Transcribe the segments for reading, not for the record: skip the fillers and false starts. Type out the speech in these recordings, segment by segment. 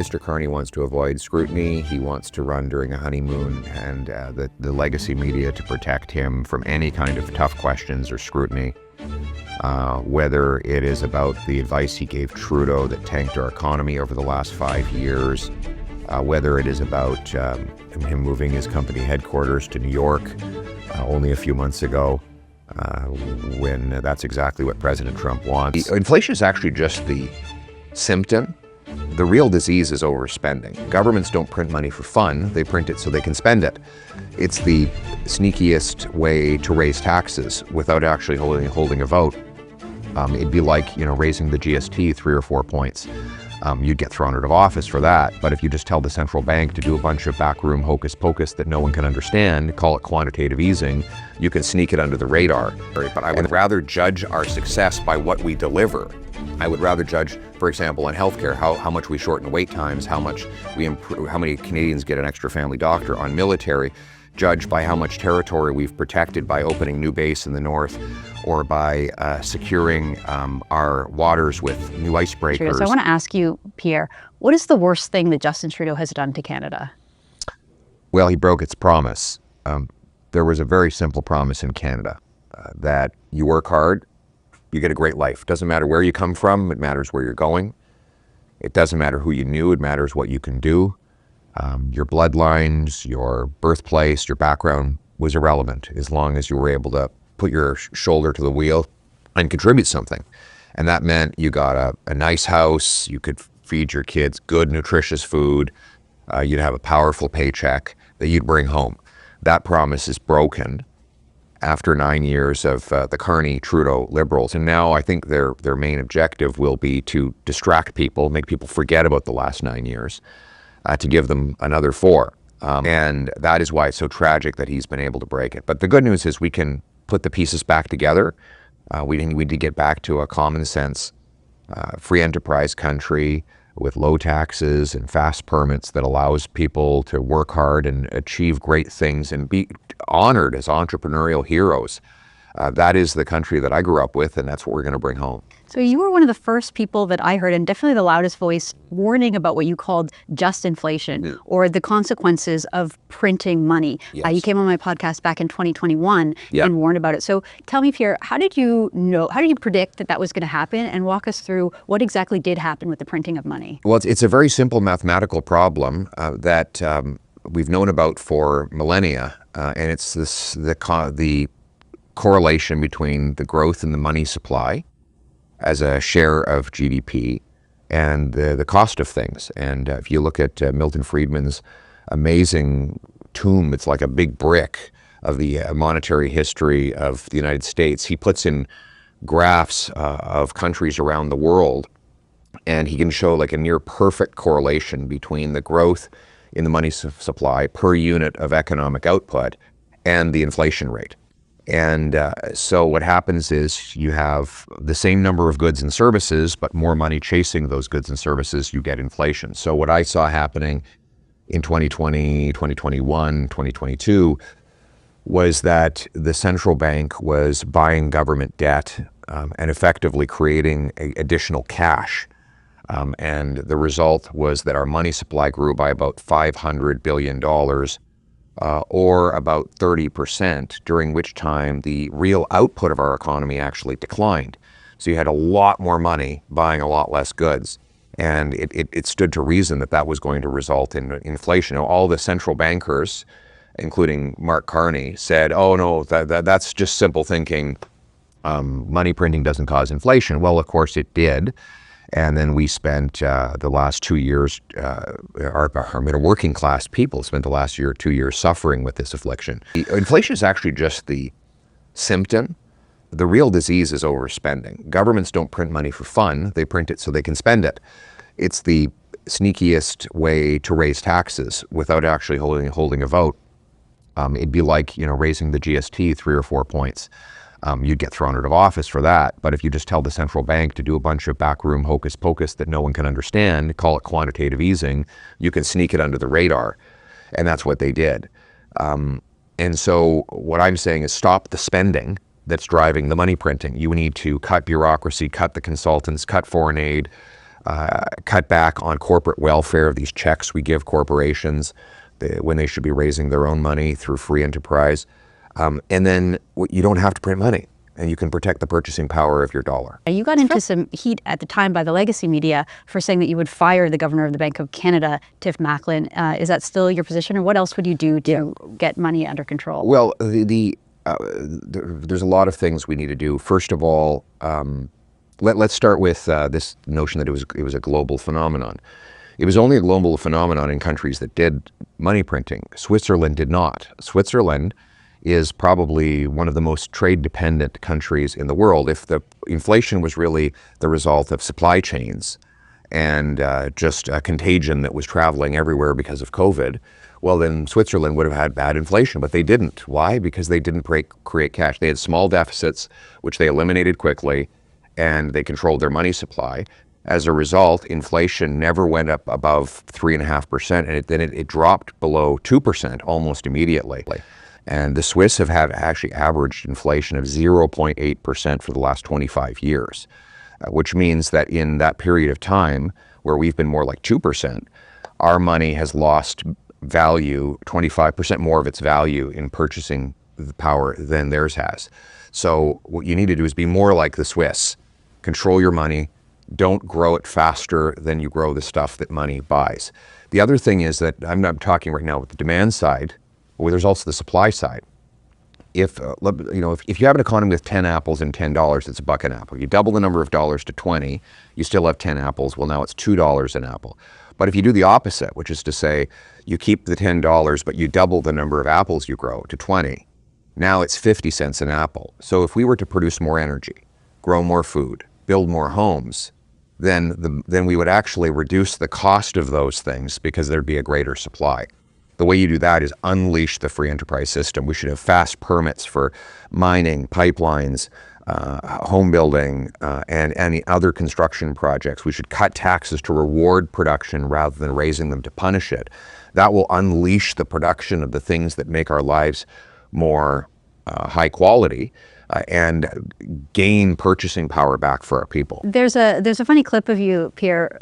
Mr. Carney wants to avoid scrutiny. He wants to run during a honeymoon, and the legacy media to protect him from any kind of tough questions or scrutiny. Whether it is about the advice he gave Trudeau that tanked our economy over the last 5 years, whether it is about him moving his company headquarters to New York only a few months ago, when that's exactly what President Trump wants. Inflation is actually just the symptom. The real disease is overspending. Governments don't print money for fun, they print it so they can spend it. It's the sneakiest way to raise taxes without actually holding a vote. It'd be like, raising the GST 3 or 4 points. You'd get thrown out of office for that. But if you just tell the central bank to do a bunch of backroom hocus pocus that no one can understand, call it quantitative easing, you can sneak it under the radar. But I would rather judge our success by what we deliver. I would rather judge, for example, in healthcare, how much we shorten wait times, how much we improve, how many Canadians get an extra family doctor. On military, judge by how much territory we've protected by opening new base in the north, or by securing our waters with new icebreakers. So I want to ask you, Pierre, what is the worst thing that Justin Trudeau has done to Canada? Well, he broke its promise. There was a very simple promise in Canada that you work hard, you get a great life. Doesn't matter where you come from, it matters where you're going. It doesn't matter who you knew, it matters what you can do. Your bloodlines, your birthplace, your background was irrelevant as long as you were able to put your shoulder to the wheel and contribute something. And that meant you got a nice house, you could feed your kids good, nutritious food, you'd have a powerful paycheck that you'd bring home. That promise is broken after 9 years of the Carney Trudeau Liberals. And now I think their main objective will be to distract people, make people forget about the last 9 years, to give them another 4. And that is why it's so tragic that he's been able to break it. But the good news is we can put the pieces back together. We need to get back to a common sense, free enterprise country with low taxes and fast permits that allows people to work hard and achieve great things and be honored as entrepreneurial heroes. That is the country that I grew up with, and that's what we're going to bring home. So you were one of the first people that I heard, and definitely the loudest voice, warning about what you called just inflation, or the consequences of printing money. Yes. You came on my podcast back in 2021 and warned about it. So tell me, Pierre, how did you predict that was going to happen, and walk us through what exactly did happen with the printing of money? Well, it's a very simple mathematical problem that we've known about for millennia, and it's the correlation between the growth in the money supply as a share of GDP and the cost of things. And if you look at Milton Friedman's amazing tomb, it's like a big brick of the monetary history of the United States. He puts in graphs of countries around the world, and he can show like a near perfect correlation between the growth in the money supply per unit of economic output and the inflation rate. And so what happens is you have the same number of goods and services, but more money chasing those goods and services, you get inflation. So what I saw happening in 2020, 2021, 2022 was that the central bank was buying government debt and effectively creating additional cash. And the result was that our money supply grew by about $500 billion, or about 30%, during which time the real output of our economy actually declined. So you had a lot more money buying a lot less goods. And it stood to reason that that was going to result in inflation. All the central bankers, including Mark Carney, said, oh no, that's just simple thinking. Money printing doesn't cause inflation. Well, of course it did. And then we spent the last 2 years, our working class people spent the last 2 years suffering with this affliction. Inflation is actually just the symptom. The real disease is overspending. Governments don't print money for fun, they print it so they can spend it. It's the sneakiest way to raise taxes without actually holding a vote. It'd be like, raising the GST 3 or 4 points. You'd get thrown out of office for that. But if you just tell the central bank to do a bunch of backroom hocus pocus that no one can understand, call it quantitative easing, you can sneak it under the radar. And that's what they did. And so what I'm saying is stop the spending that's driving the money printing. You need to cut bureaucracy, cut the consultants, cut foreign aid, cut back on corporate welfare, these checks we give corporations when they should be raising their own money through free enterprise. And then you don't have to print money, and you can protect the purchasing power of your dollar. You got into some heat at the time by the legacy media for saying that you would fire the governor of the Bank of Canada, Tiff Macklin. Is that still your position, or what else would you do to get money under control? Well, there's a lot of things we need to do. First of all, let's start with this notion that it was a global phenomenon. It was only a global phenomenon in countries that did money printing. Switzerland did not. Switzerland is probably one of the most trade-dependent countries in the world. If the inflation was really the result of supply chains and just a contagion that was traveling everywhere because of COVID, well, then Switzerland would have had bad inflation, but they didn't. Why? Because they didn't create cash. They had small deficits, which they eliminated quickly, and they controlled their money supply. As a result, inflation never went up above 3.5%, and then it dropped below 2% almost immediately. And the Swiss have had actually averaged inflation of 0.8% for the last 25 years, which means that in that period of time where we've been more like 2%, our money has lost value, 25% more of its value in purchasing power than theirs has. So what you need to do is be more like the Swiss. Control your money. Don't grow it faster than you grow the stuff that money buys. The other thing is that I'm not talking right now with the demand side. Well, there's also the supply side. If you have an economy with 10 apples and $10, it's $1 an apple. You double the number of dollars to 20, you still have 10 apples. Well, now it's $2 an apple. But if you do the opposite, which is to say you keep the $10, but you double the number of apples you grow to 20, now it's 50 cents an apple. So if we were to produce more energy, grow more food, build more homes, then we would actually reduce the cost of those things because there'd be a greater supply. The way you do that is unleash the free enterprise system. We should have fast permits for mining, pipelines, home building, and any other construction projects. We should cut taxes to reward production rather than raising them to punish it. That will unleash the production of the things that make our lives more high quality. And gain purchasing power back for our people. There's a funny clip of you, Pierre,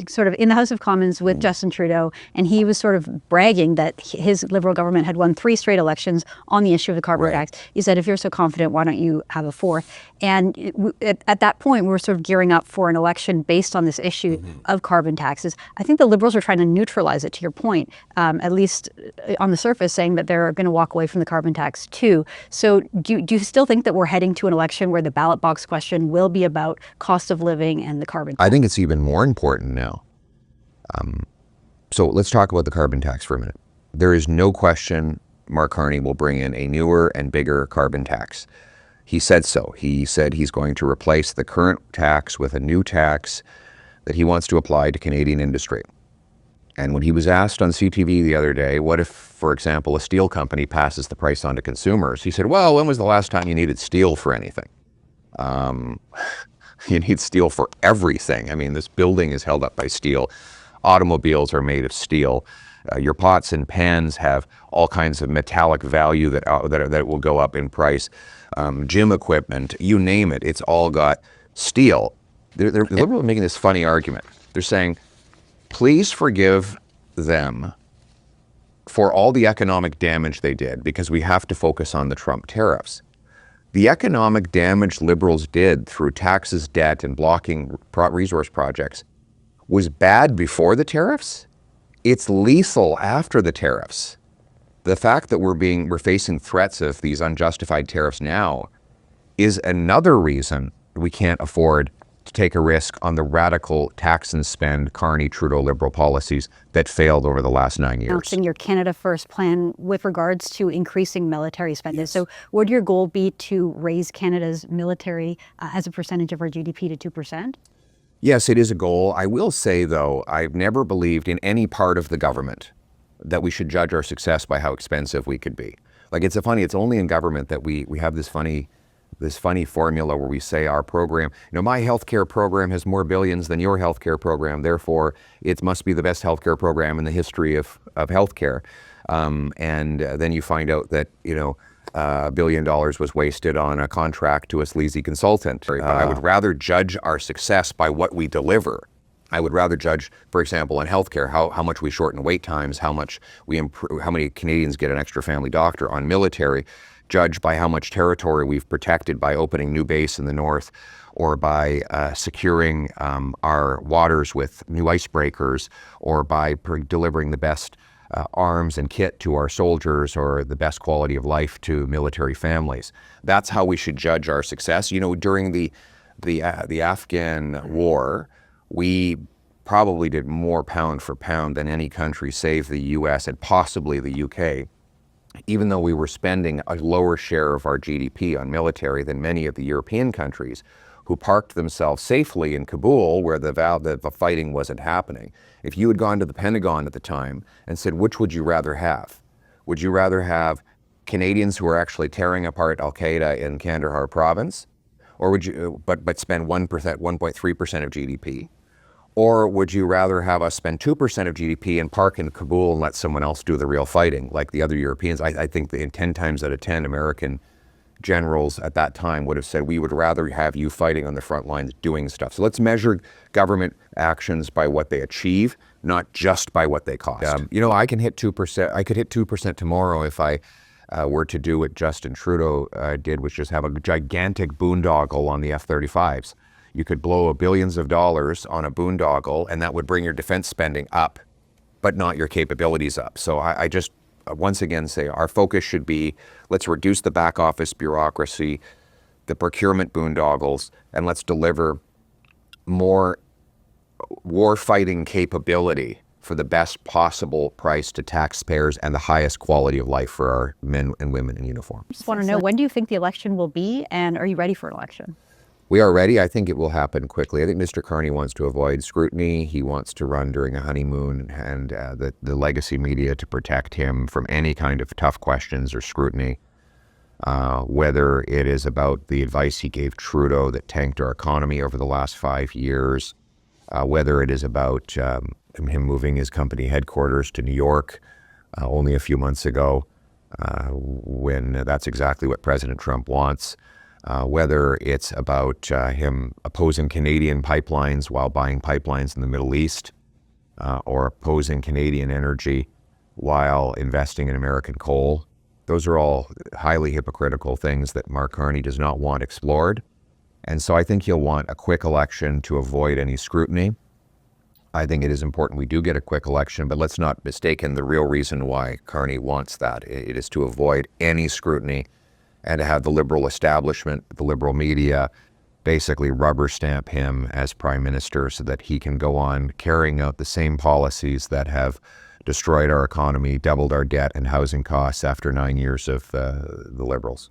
sort of in the House of Commons with Justin Trudeau, and he was sort of bragging that his Liberal government had won 3 straight elections on the issue of the carbon tax. He said, if you're so confident, why don't you have a 4th? And at that point, we were sort of gearing up for an election based on this issue of carbon taxes. I think the Liberals are trying to neutralize it, to your point, at least on the surface, saying that they're going to walk away from the carbon tax too. So do you still think that we're heading to an election where the ballot box question will be about cost of living and the carbon tax? I think it's even more important now. So let's talk about the carbon tax for a minute. There is no question Mark Carney will bring in a newer and bigger carbon tax. He said so. He said he's going to replace the current tax with a new tax that he wants to apply to Canadian industry. And when he was asked on CTV the other day, what if, for example, a steel company passes the price on to consumers? He said, well, when was the last time you needed steel for anything? You need steel for everything. I mean, this building is held up by steel. Automobiles are made of steel. Your pots and pans have all kinds of metallic value that will go up in price. Gym equipment, you name it, it's all got steel. The Liberals are making this funny argument. They're saying, please forgive them for all the economic damage they did because we have to focus on the Trump tariffs. The economic damage Liberals did through taxes, debt, and blocking resource projects was bad before the tariffs. It's lethal after the tariffs. The fact that we're facing threats of these unjustified tariffs now is another reason we can't afford to take a risk on the radical tax and spend Carney Trudeau Liberal policies that failed over the last 9 years. Announcing your Canada First plan with regards to increasing military spending. Yes. So would your goal be to raise Canada's military as a percentage of our GDP to 2%? Yes, it is a goal. I will say, though, I've never believed in any part of the government that we should judge our success by how expensive we could be. Like, it's only in government that we have this funny formula where we say our program, my healthcare program has more billions than your healthcare program, therefore it must be the best healthcare program in the history of healthcare. And then you find out that, $1 billion was wasted on a contract to a sleazy consultant. I would rather judge our success by what we deliver I would rather judge, for example, in healthcare, how much we shorten wait times, how much we improve, how many Canadians get an extra family doctor. On military, judge by how much territory we've protected by opening new base in the north, or by securing our waters with new icebreakers, or by delivering the best arms and kit to our soldiers, or the best quality of life to military families. That's how we should judge our success. You know, during the Afghan war, we probably did more pound for pound than any country save the US and possibly the UK, even though we were spending a lower share of our GDP on military than many of the European countries who parked themselves safely in Kabul where the fighting wasn't happening. If you had gone to the Pentagon at the time and said, which would you rather have? Would you rather have Canadians who are actually tearing apart Al-Qaeda in Kandahar province, or would you, but spend 1%, 1.3% of GDP? Or would you rather have us spend 2% of GDP and park in Kabul and let someone else do the real fighting, like the other Europeans? I think that in 10 times out of 10, American generals at that time would have said, we would rather have you fighting on the front lines doing stuff. So let's measure government actions by what they achieve, not just by what they cost. You know, I can hit 2%. I could hit 2% tomorrow if I were to do what Justin Trudeau did, which is have a gigantic boondoggle on the F-35s. You could blow billions of dollars on a boondoggle, and that would bring your defense spending up, but not your capabilities up. So I just once again say our focus should be, let's reduce the back office bureaucracy, the procurement boondoggles, and let's deliver more war-fighting capability for the best possible price to taxpayers and the highest quality of life for our men and women in uniform. Just want to know, when do you think the election will be, and are you ready for an election? We are ready. I think it will happen quickly. I think Mr. Carney wants to avoid scrutiny. He wants to run during a honeymoon, and the legacy media to protect him from any kind of tough questions or scrutiny, whether it is about the advice he gave Trudeau that tanked our economy over the last 5 years, whether it is about him moving his company headquarters to New York only a few months ago, when that's exactly what President Trump wants. Whether it's about him opposing Canadian pipelines while buying pipelines in the Middle East, or opposing Canadian energy while investing in American coal. Those are all highly hypocritical things that Mark Carney does not want explored. And so I think he'll want a quick election to avoid any scrutiny. I think it is important we do get a quick election, but let's not mistaken the real reason why Carney wants that. It is to avoid any scrutiny and to have the Liberal establishment, the Liberal media, basically rubber stamp him as Prime Minister so that he can go on carrying out the same policies that have destroyed our economy, doubled our debt and housing costs after 9 years of the Liberals.